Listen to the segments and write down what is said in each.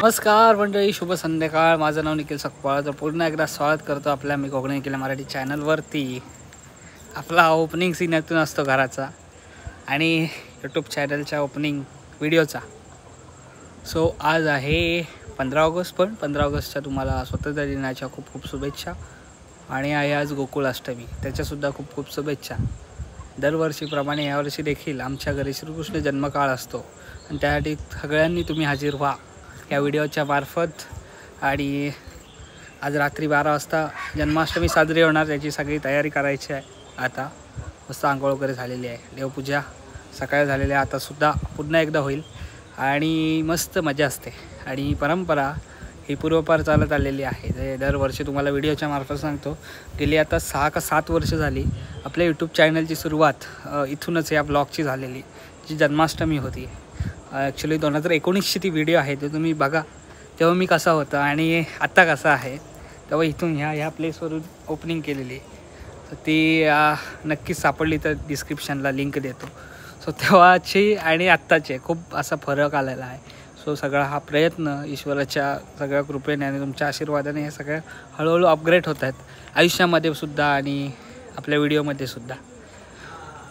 नमस्कार मंडळी, शुभ संध्याकाळ. माझं नाव निखिल सकपाळ. तर पुन्हा एकदा स्वागत करतो आपल्या मी कोकणी निखिल मराठी चॅनलवरती. आपला ओपनिंग सीन यातून असतो घराचा आणि यूट्यूब चॅनलच्या ओपनिंग व्हिडिओचा. सो आज आहे 15 ऑगस्ट. पण 15 ऑगस्टच्या तुम्हाला स्वातंत्र्य दिनाच्या खूप खूप शुभेच्छा. आणि आहे आज गोकुळ अष्टमी, त्याच्यासुद्धा खूप खूप शुभेच्छा. दरवर्षीप्रमाणे यावर्षी देखील आमच्या घरी श्रीकृष्ण जन्मकाळ असतो आणि त्यासाठी सगळ्यांनी तुम्ही हजर व्हा या व्हिडिओच्या मार्फत. आणि आज रात्री 12 वाजता जन्माष्टमी साजरी होणार, त्याची सगळी तयारी करायची आहे. आता मस्त आंघोळ वगैरे झालेली आहे, देवपूजा सकाळी झालेली आहे, आतासुद्धा पुन्हा एकदा होईल आणि मस्त मजा असते. आणि परंपरा ही पूर्वपार चालत आलेली आहे. ते दरवर्षी तुम्हाला व्हिडिओच्या मार्फत सांगतो. गेली आता 6 का 7 वर्ष झाली आपल्या यूट्यूब चॅनलची सुरुवात इथूनच या ब्लॉगची झालेली, जी जन्माष्टमी होती. ॲक्च्युली 2019ची ती व्हिडिओ आहे, ते तुम्ही बघा तेव्हा मी कसा होता आणि आत्ता कसा आहे. तेव्हा इथून ह्या प्लेसवरून ओपनिंग केलेली, तर ती नक्कीच सापडली तर डिस्क्रिप्शनला लिंक देतो. सो तेव्हाची आणि आत्ताचे खूप असा फरक आलेला आहे. सो सगळा हा प्रयत्न ईश्वराच्या सगळ्या कृपेने आणि तुमच्या आशीर्वादाने हे सगळं हळूहळू अपग्रेड होत आहेत आयुष्यामध्ये सुद्धा आणि आपल्या व्हिडिओमध्ये सुद्धा.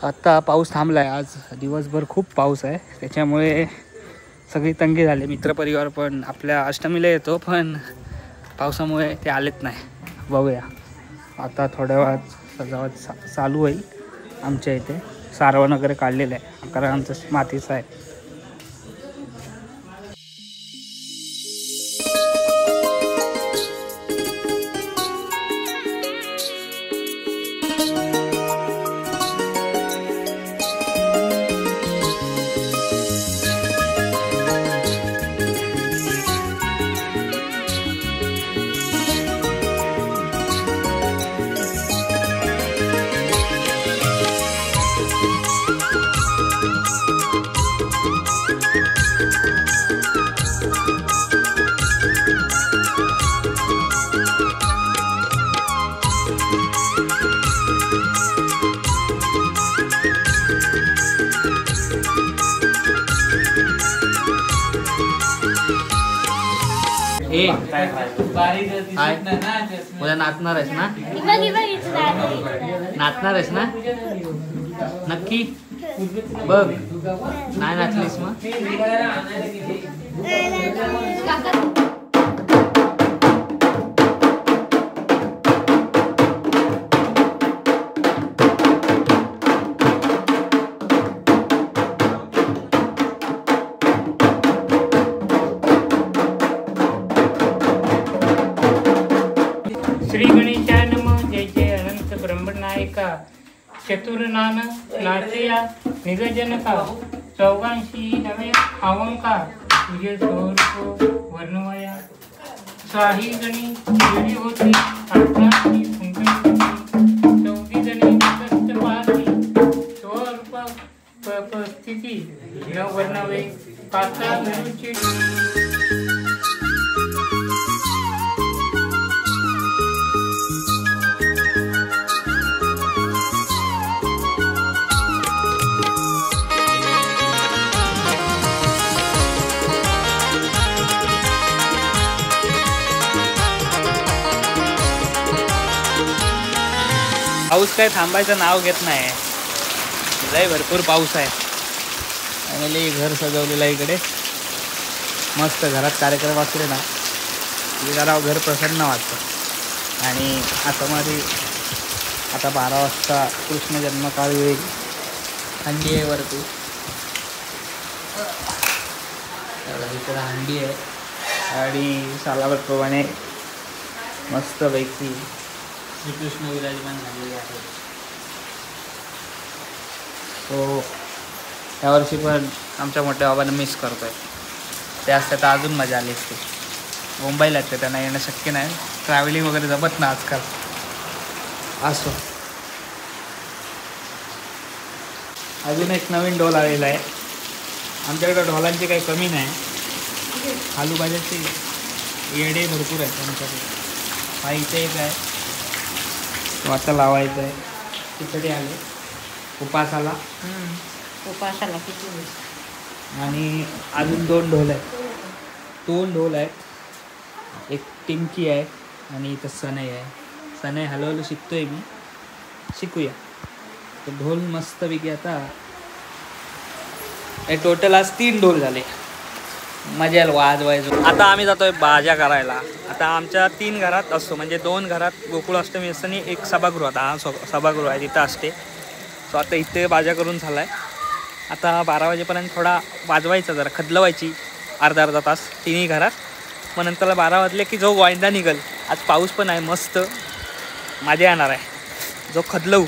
आत्ता पाऊस थांबला आहे, आज दिवसभर खूप पाऊस आहे, त्याच्यामुळे सगळी तंगी झाली. मित्रपरिवार पण आपल्या अष्टमीला येतो, पण पावसामुळे ते आलेत नाही. बघूया आता थोड्या वेळात सजावट चालू होईल. आमच्या इथे सारवण वगैरे काढलेलं आहे, कारण आमचं मातीचं आहे. उद्या नाचणार आहेस ना? नाचणार आहेस ना नक्की? बघ नाही नाचलीस मग श्री गणेशा नमः. जय जय अनंत ब्रह्मनायका. चतुर्नान नाचया निगजनका. चौगांशी नवे आवंका. तुझे स्वरूप वर्णवया. साही गणी वेळी होती. आठवणी फुंकणी. चौदी गणी निगस्त पाहती. स्वरूप स्थिती न वर्णवे. काचा मेरूची पाऊस काय थांबायचं नाव घेत नाही. लय भरपूर पाऊस आहे. आणि घर सजवलेलं आहे इकडे. मस्त घरात कार्यक्रम असले ना की जरा घर प्रसन्न वाटतं. आणि आता मध्ये आता 12 वाजता कृष्ण जन्मकाळ येईल. हंडी आहे वरती, इकडं हंडी आहे आणि सालावरप्रमाणे मस्तपैकी श्रीकृष्ण विराजमान झालेले आहे. तो यावर्षी पण आमच्या मोठ्या बाबांना मिस करतो आहे. ते असते तर अजून मजा आली असते. मुंबईला येते, त्यांना येणं शक्य नाही, ट्रॅव्हलिंग वगैरे जमत ना आजकाल. असो, अजून एक नवीन ढोल आलेला आहे. आमच्याकडे ढोलांची काही कमी नाही. आलू भाज्याचे येडे भरपूर आहेत आमच्याकडे. हा इथे एक आहे, तो आता लावायचा आहे. तिकडे आले उपासाला उपासाला किती आणि अजून 2 ढोल आहेत. 2 ढोल आहेत, एक टिमकी आहे आणि इथं सनई आहे. सनई हळूहळू शिकतोय मी, शिकूया. तर ढोल मस्तपैकी आता हे टोटल आज 3 ढोल झाले. मजा येईल वाजवायचं. आता आम्ही जातोय बाजा करायला. आता आमच्या 3 घरात असतो, म्हणजे 2 घरात गोकुळाष्टमी असतं आणि एक सभागृह. आता हा सभागृह आहे तिथं असते. सो आता इथे बाजा करून झाला आहे. आता 12 वाजेपर्यंत थोडा वाजवायचा, जरा खदलवायची अर्धा तास तिन्ही घरात. मग नंतर 12 वाजले की जो वायदा निघल. आज पाऊस पण आहे, मस्त मजा येणार आहे. जो खदलवू.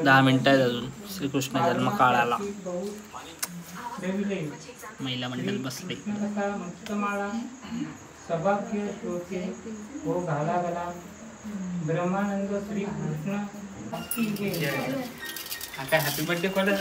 दहा मिनिटं आहेत अजून श्रीकृष्ण जन्म काळाला. महिला मंडळ बसले. सभाग्य श्रोते हो घाला गला ब्रह्मानंद श्री कृष्ण. काय हॅपी बर्थडे कोणाला?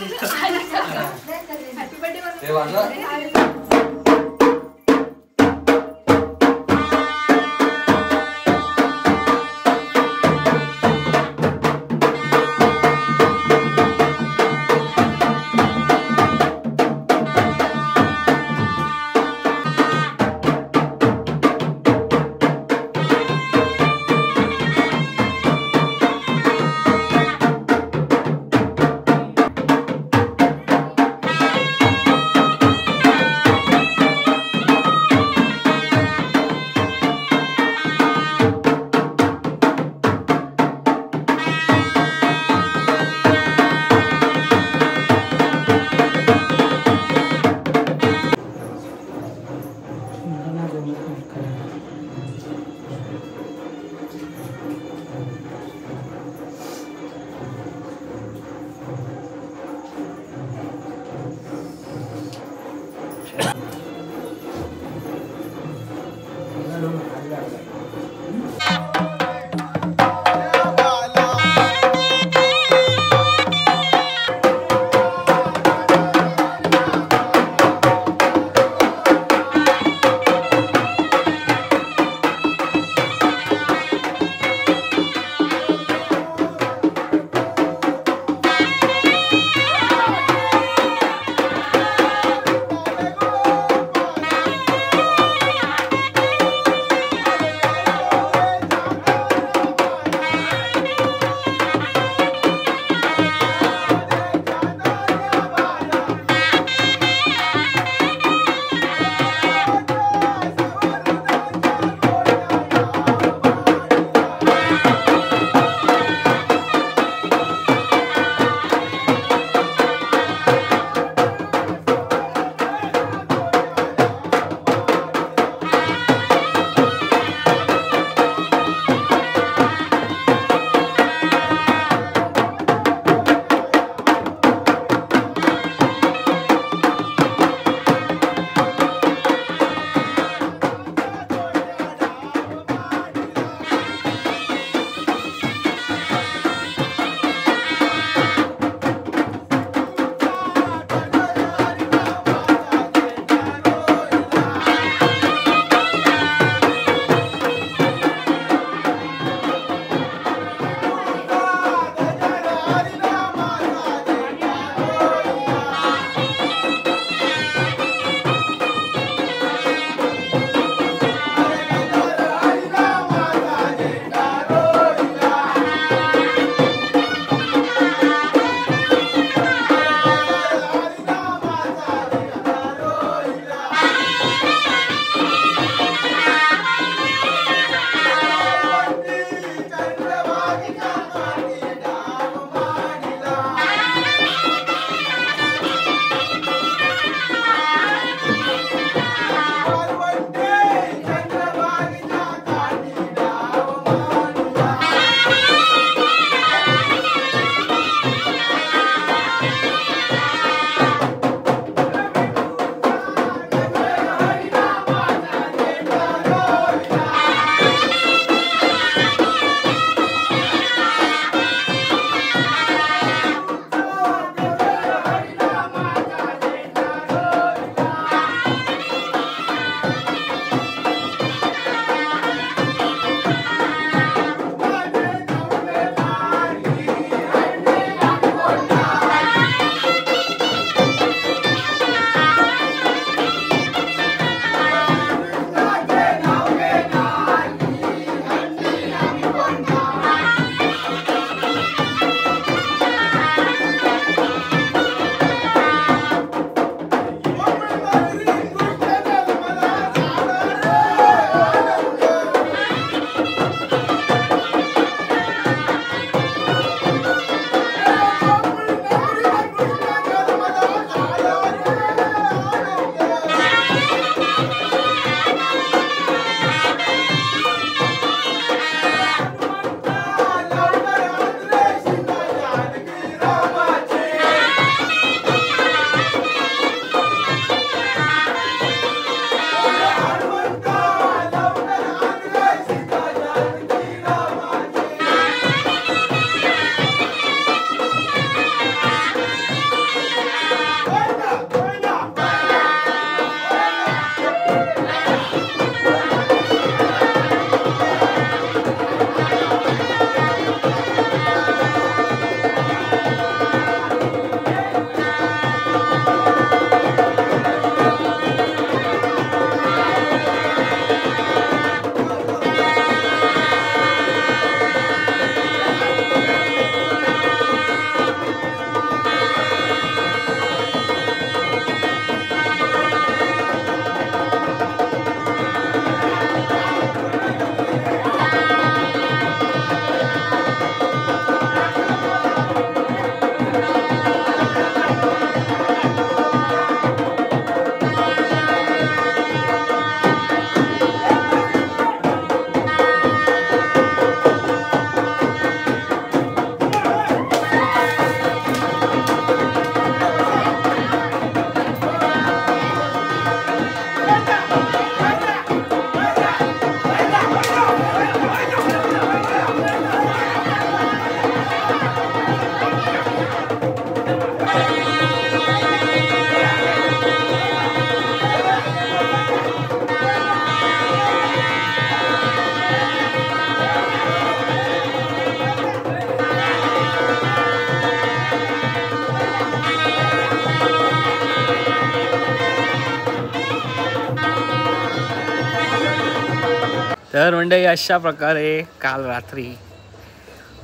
तर मंडळी अशा प्रकारे काल रात्री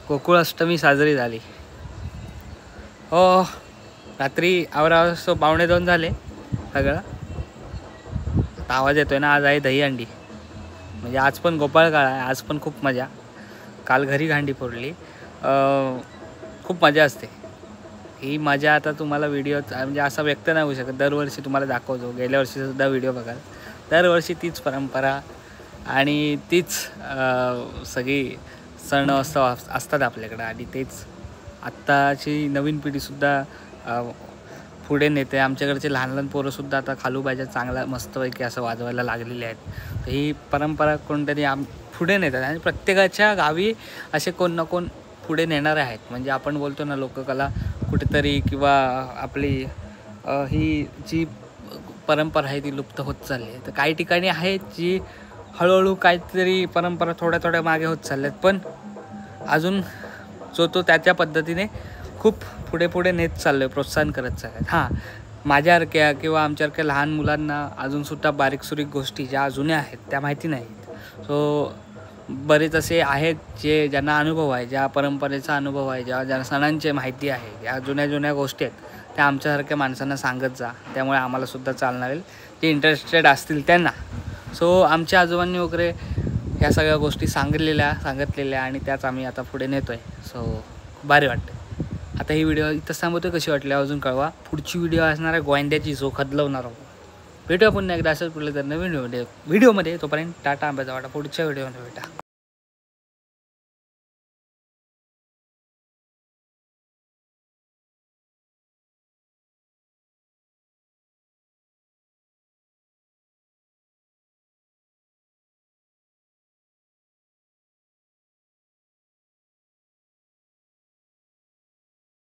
गोकुळाष्टमी साजरी झाली. हो, रात्री आवरावसो 1:45 झाले सगळं. आता आवाज येतोय ना. आज आहे दहीहंडी, म्हणजे आज पण गोपाळकाळ आहे. आज पण खूप मजा. काल घरी घांडी फोडली. खूप मजा असते. ही मजा आता तुम्हाला व्हिडिओ म्हणजे असा व्यक्त नाही होऊ शकत. दरवर्षी तुम्हाला दाखवतो. गेल्या वर्षीसुद्धा व्हिडिओ बघाल. दरवर्षी तीच परंपरा आणि तीच सगळी सण असतात आपल्याकडं. आणि तेच आत्ताची नवीन पिढीसुद्धा पुढे नेते. आमच्याकडचे लहान लहान पोरंसुद्धा आता खालूबाज्या चांगला मस्तपैकी असं वाजवायला लागलेली आहेत. तर ही परंपरा कोणतरी पुढे नेतात आणि प्रत्येकाच्या गावी असे कोण ना कोण पुढे नेणारे आहेत. म्हणजे आपण बोलतो ना लोककला कुठेतरी किंवा आपली ही जी परंपरा आहे ती लुप्त होत चालली आहे. तर काही ठिकाणी आहेत जी हळूहळू काहीतरी परंपरा थोड्या थोड्या मागे होत चालल्यात, पण अजून जो त्या पद्धतीने खूप पुढे पुढे नेत चाललो आहे, प्रोत्साहन करत चाललं. हां, माझ्यासारख्या किंवा आमच्यासारख्या लहान मुलांना अजूनसुद्धा बारीकसुरीक गोष्टी ज्या जुन्या आहेत त्या माहिती नाहीत. सो बरेच असे आहेत ज्यांना अनुभव आहे, ज्या परंपरेचा अनुभव आहे, ज्या सणांची माहिती आहे, ज्या जुन्या जुन्या गोष्टी आहेत त्या आमच्यासारख्या माणसांना सांगत जा. त्यामुळे आम्हालासुद्धा चालना होईल, जे इंटरेस्टेड असतील त्यांना. सो आमच्या आजोबांनी वगैरे ह्या सगळ्या गोष्टी सांगितलेल्या आणि त्याच आम्ही आता पुढे नेतो आहे. सो भारी वाटतं. आता ही व्हिडिओ इथंच थांबवतो. कशी वाटली अजून कळवा. पुढची व्हिडिओ असणार आहे गोंद्याची, जो खदलवणार आहोत. भेटूया पुन्हा एकदा असंच पुढले तर नवीन व्हिडिओमध्ये. तोपर्यंत टाटा, आंब्याचा वाटा. पुढच्या व्हिडिओमध्ये भेटा.